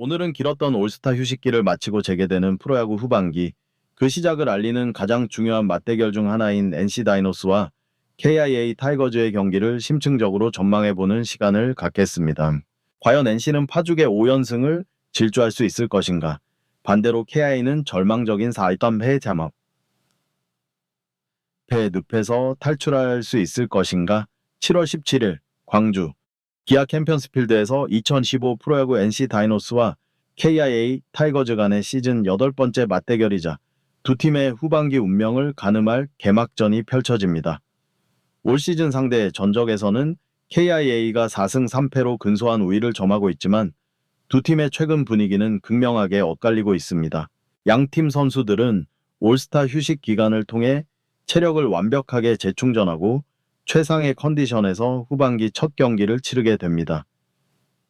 오늘은 길었던 올스타 휴식기를 마치고 재개되는 프로야구 후반기, 그 시작을 알리는 가장 중요한 맞대결 중 하나인 NC 다이노스와 KIA 타이거즈의 경기를 심층적으로 전망해보는 시간을 갖겠습니다. 과연 NC는 파죽의 5연승을 질주할 수 있을 것인가? 반대로 KIA는 절망적인 4.3패 잠업, 패 늪에서 탈출할 수 있을 것인가? 7월 17일 광주 기아 캠피언스필드에서 2015 프로야구 NC 다이노스와 KIA 타이거즈 간의 시즌 8번째 맞대결이자 두 팀의 후반기 운명을 가늠할 개막전이 펼쳐집니다. 올 시즌 상대 전적에서는 KIA가 4승 3패로 근소한 우위를 점하고 있지만 두 팀의 최근 분위기는 극명하게 엇갈리고 있습니다. 양팀 선수들은 올스타 휴식 기간을 통해 체력을 완벽하게 재충전하고 최상의 컨디션에서 후반기 첫 경기를 치르게 됩니다.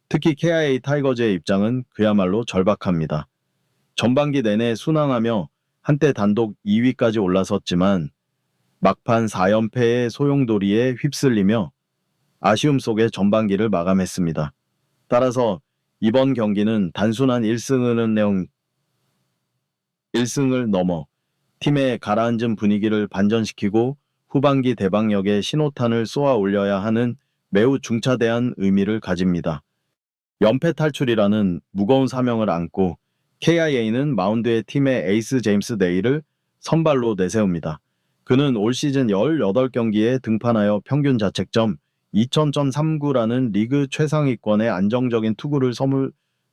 특히 KIA 타이거즈의 입장은 그야말로 절박합니다. 전반기 내내 순항하며 한때 단독 2위까지 올라섰지만 막판 4연패의 소용돌이에 휩쓸리며 아쉬움 속에 전반기를 마감했습니다. 따라서 이번 경기는 단순한 1승을 넘어 팀의 가라앉은 분위기를 반전시키고 후반기 대박력의 신호탄을 쏘아 올려야 하는 매우 중차대한 의미를 가집니다. 연패 탈출이라는 무거운 사명을 안고 KIA는 마운드에 팀의 에이스 제임스 네일을 선발로 내세웁니다. 그는 올 시즌 18경기에 등판하여 평균 자책점 2000.39라는 리그 최상위권의 안정적인 투구를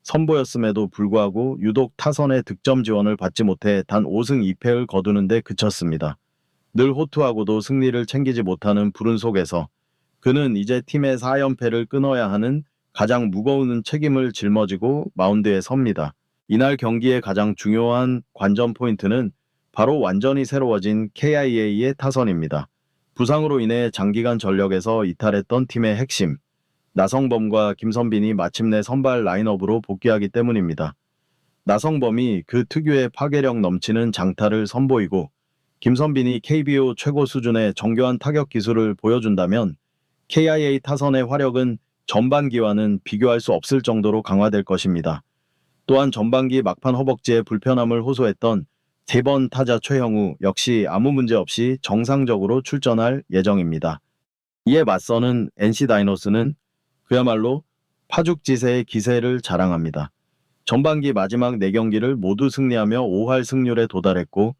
선보였음에도 불구하고 유독 타선의 득점 지원을 받지 못해 단 5승 2패를 거두는 데 그쳤습니다. 늘 호투하고도 승리를 챙기지 못하는 불운 속에서 그는 이제 팀의 4연패를 끊어야 하는 가장 무거운 책임을 짊어지고 마운드에 섭니다. 이날 경기의 가장 중요한 관전 포인트는 바로 완전히 새로워진 KIA의 타선입니다. 부상으로 인해 장기간 전력에서 이탈했던 팀의 핵심, 나성범과 김선빈이 마침내 선발 라인업으로 복귀하기 때문입니다. 나성범이 그 특유의 파괴력 넘치는 장타를 선보이고 김선빈이 KBO 최고 수준의 정교한 타격 기술을 보여준다면 KIA 타선의 화력은 전반기와는 비교할 수 없을 정도로 강화될 것입니다. 또한 전반기 막판 허벅지에 불편함을 호소했던 3번 타자 최형우 역시 아무 문제 없이 정상적으로 출전할 예정입니다. 이에 맞서는 NC 다이노스는 그야말로 파죽지세의 기세를 자랑합니다. 전반기 마지막 4경기를 모두 승리하며 5할 승률에 도달했고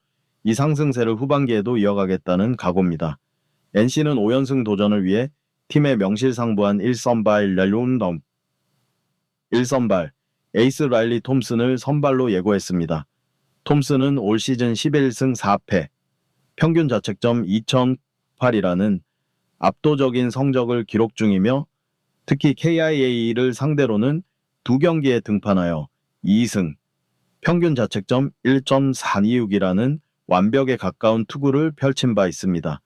이 상승세를 후반기에도 이어가겠다는 각오입니다. NC는 5연승 도전을 위해 팀의 명실상부한 1선발 에이스 라일리 톰슨을 선발로 예고했습니다. 톰슨은 올 시즌 11승 4패, 평균 자책점 2008이라는 압도적인 성적을 기록 중이며 특히 KIA를 상대로는 2경기에 등판하여 2승, 평균 자책점 1.426이라는 완벽에 가까운 투구를 펼친 바 있습니다.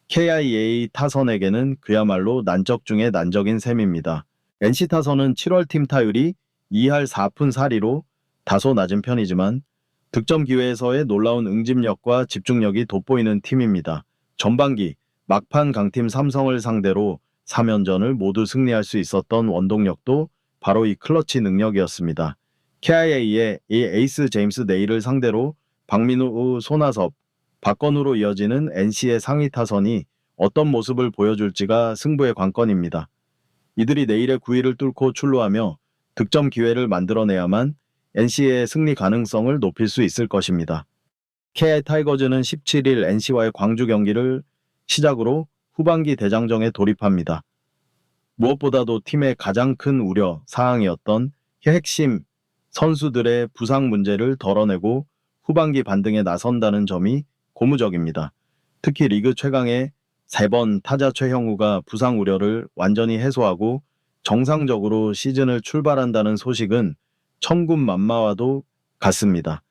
KIA 타선에게는 그야말로 난적 중의 난적인 셈입니다. NC 타선은 7월 팀 타율이 2할 4푼 4리로 다소 낮은 편이지만 득점 기회에서의 놀라운 응집력과 집중력이 돋보이는 팀입니다. 전반기 막판 강팀 삼성을 상대로 3연전을 모두 승리할 수 있었던 원동력도 바로 이 클러치 능력이었습니다. KIA의 이 에이스 제임스 네일을 상대로 박민우, 손아섭, 박건우로 이어지는 NC의 상위 타선이 어떤 모습을 보여줄지가 승부의 관건입니다. 이들이 내일의 9위를 뚫고 출루하며 득점 기회를 만들어내야만 NC의 승리 가능성을 높일 수 있을 것입니다. KI 타이거즈는 17일 NC와의 광주 경기를 시작으로 후반기 대장정에 돌입합니다. 무엇보다도 팀의 가장 큰 우려 사항이었던 핵심 선수들의 부상 문제를 덜어내고 후반기 반등에 나선다는 점이 고무적입니다. 특히 리그 최강의 3번 타자 최형우가 부상 우려를 완전히 해소하고 정상적으로 시즌을 출발한다는 소식은 천군만마와도 같습니다.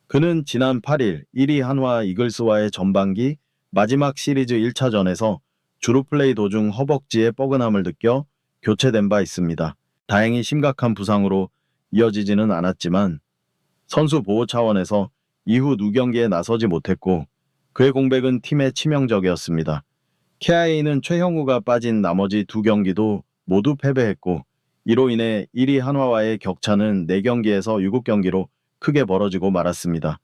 그는 지난 8일 1위 한화 이글스와의 전반기 마지막 시리즈 1차전에서 주루 플레이 도중 허벅지에 뻐근함을 느껴 교체된 바 있습니다. 다행히 심각한 부상으로 이어지지는 않았지만 선수 보호 차원에서 이후 2경기에 나서지 못했고 그의 공백은 팀에 치명적이었습니다. KIA는 최형우가 빠진 나머지 2경기도 모두 패배했고 이로 인해 1위 한화와의 격차는 4경기에서 7경기로 크게 벌어지고 말았습니다.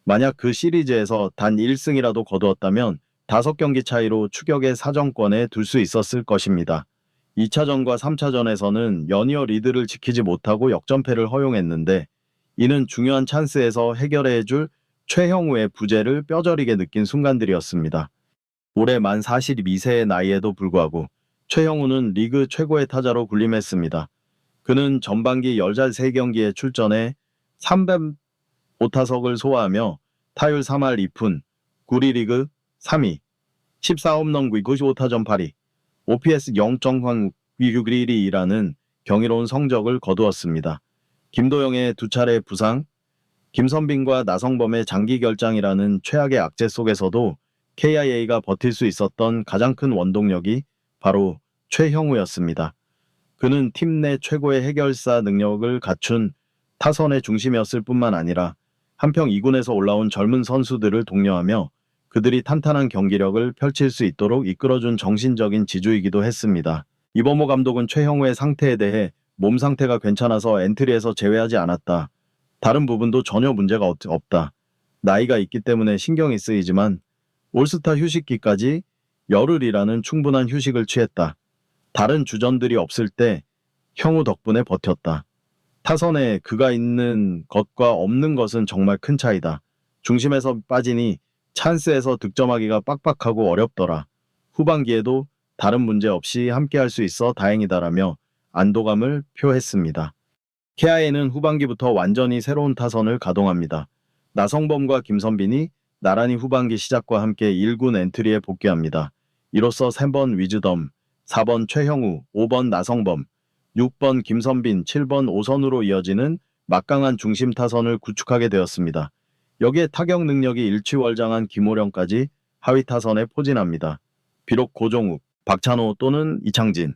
만약 그 시리즈에서 단 1승이라도 거두었다면 5경기 차이로 추격의 사정권에 둘 수 있었을 것입니다. 2차전과 3차전에서는 연이어 리드를 지키지 못하고 역전패를 허용했는데 이는 중요한 찬스에서 해결해줄 최형우의 부재를 뼈저리게 느낀 순간들이었습니다. 올해 만 42세의 나이에도 불구하고 최형우는 리그 최고의 타자로 군림했습니다. 그는 전반기 13경기에 출전해 305타석을 소화하며 타율 3할 2푼, 9리 리그 3위, 14홈런 95타점 8위, OPS 0.611이라는 경이로운 성적을 거두었습니다. 김도영의 2차례 부상, 김선빈과 나성범의 장기 결장이라는 최악의 악재 속에서도 KIA가 버틸 수 있었던 가장 큰 원동력이 바로 최형우였습니다. 그는 팀 내 최고의 해결사 능력을 갖춘 타선의 중심이었을 뿐만 아니라 한평 2군에서 올라온 젊은 선수들을 독려하며 그들이 탄탄한 경기력을 펼칠 수 있도록 이끌어준 정신적인 지주이기도 했습니다. 이범호 감독은 최형우의 상태에 대해 몸 상태가 괜찮아서 엔트리에서 제외하지 않았다. 다른 부분도 전혀 문제가 없다. 나이가 있기 때문에 신경이 쓰이지만 올스타 휴식기까지 열흘이라는 충분한 휴식을 취했다. 다른 주전들이 없을 때 형우 덕분에 버텼다. 타선에 그가 있는 것과 없는 것은 정말 큰 차이다. 중심에서 빠지니 찬스에서 득점하기가 빡빡하고 어렵더라. 후반기에도 다른 문제 없이 함께할 수 있어 다행이다라며 안도감을 표했습니다. KIA는 후반기부터 완전히 새로운 타선을 가동합니다. 나성범과 김선빈이 나란히 후반기 시작과 함께 1군 엔트리에 복귀합니다. 이로써 3번 위즈덤, 4번 최형우, 5번 나성범, 6번 김선빈, 7번 5선으로 이어지는 막강한 중심 타선을 구축하게 되었습니다. 여기에 타격 능력이 일취월장한 김호령까지 하위 타선에 포진합니다. 비록 고종욱, 박찬호 또는 이창진,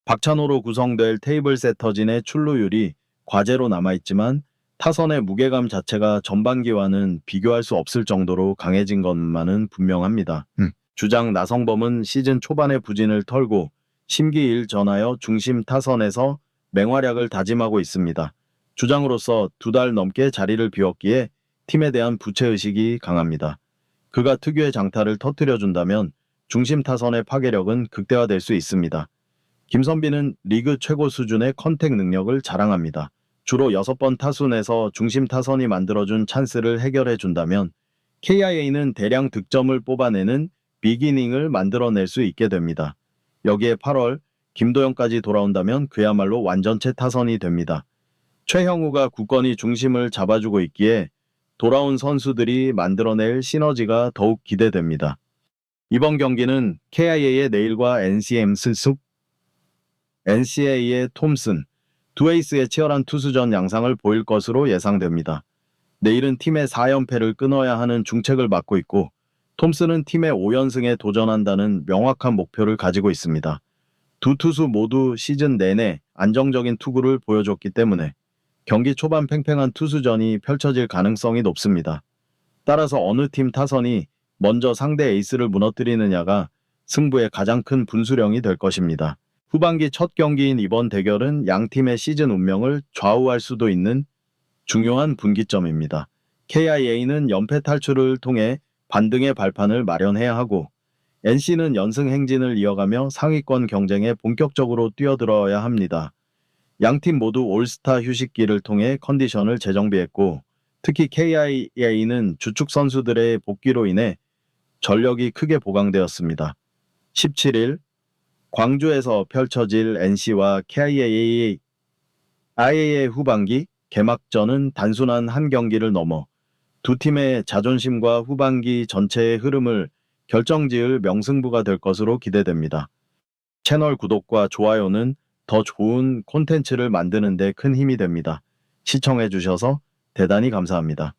박찬호로 구성될 테이블 세터진의 출루율이 과제로 남아있지만 타선의 무게감 자체가 전반기와는 비교할 수 없을 정도로 강해진 것만은 분명합니다. 주장 나성범은 시즌 초반의 부진을 털고 심기일전하여 중심 타선에서 맹활약을 다짐하고 있습니다. 주장으로서 2달 넘게 자리를 비웠기에 팀에 대한 부채의식이 강합니다. 그가 특유의 장타를 터뜨려준다면 중심 타선의 파괴력은 극대화될 수 있습니다. 김선빈은 리그 최고 수준의 컨택 능력을 자랑합니다. 주로 6번 타순에서 중심 타선이 만들어준 찬스를 해결해준다면 KIA는 대량 득점을 뽑아내는 비기닝을 만들어낼 수 있게 됩니다. 여기에 8월 김도영까지 돌아온다면 그야말로 완전체 타선이 됩니다. 최형우가 굳건히 중심을 잡아주고 있기에 돌아온 선수들이 만들어낼 시너지가 더욱 기대됩니다. 이번 경기는 KIA의 네일과 NCA의 톰슨, 두 에이스의 치열한 투수전 양상을 보일 것으로 예상됩니다. 내일은 팀의 4연패를 끊어야 하는 중책을 맡고 있고 톰슨은 팀의 5연승에 도전한다는 명확한 목표를 가지고 있습니다. 두 투수 모두 시즌 내내 안정적인 투구를 보여줬기 때문에 경기 초반 팽팽한 투수전이 펼쳐질 가능성이 높습니다. 따라서 어느 팀 타선이 먼저 상대 에이스를 무너뜨리느냐가 승부의 가장 큰 분수령이 될 것입니다. 후반기 첫 경기인 이번 대결은 양팀의 시즌 운명을 좌우할 수도 있는 중요한 분기점입니다. KIA는 연패 탈출을 통해 반등의 발판을 마련해야 하고 NC는 연승 행진을 이어가며 상위권 경쟁에 본격적으로 뛰어들어야 합니다. 양팀 모두 올스타 휴식기를 통해 컨디션을 재정비했고 특히 KIA는 주축 선수들의 복귀로 인해 전력이 크게 보강되었습니다. 17일 광주에서 펼쳐질 NC와 KIA의 후반기 개막전은 단순한 한 경기를 넘어 두 팀의 자존심과 후반기 전체의 흐름을 결정지을 명승부가 될 것으로 기대됩니다. 채널 구독과 좋아요는 더 좋은 콘텐츠를 만드는 데 큰 힘이 됩니다. 시청해주셔서 대단히 감사합니다.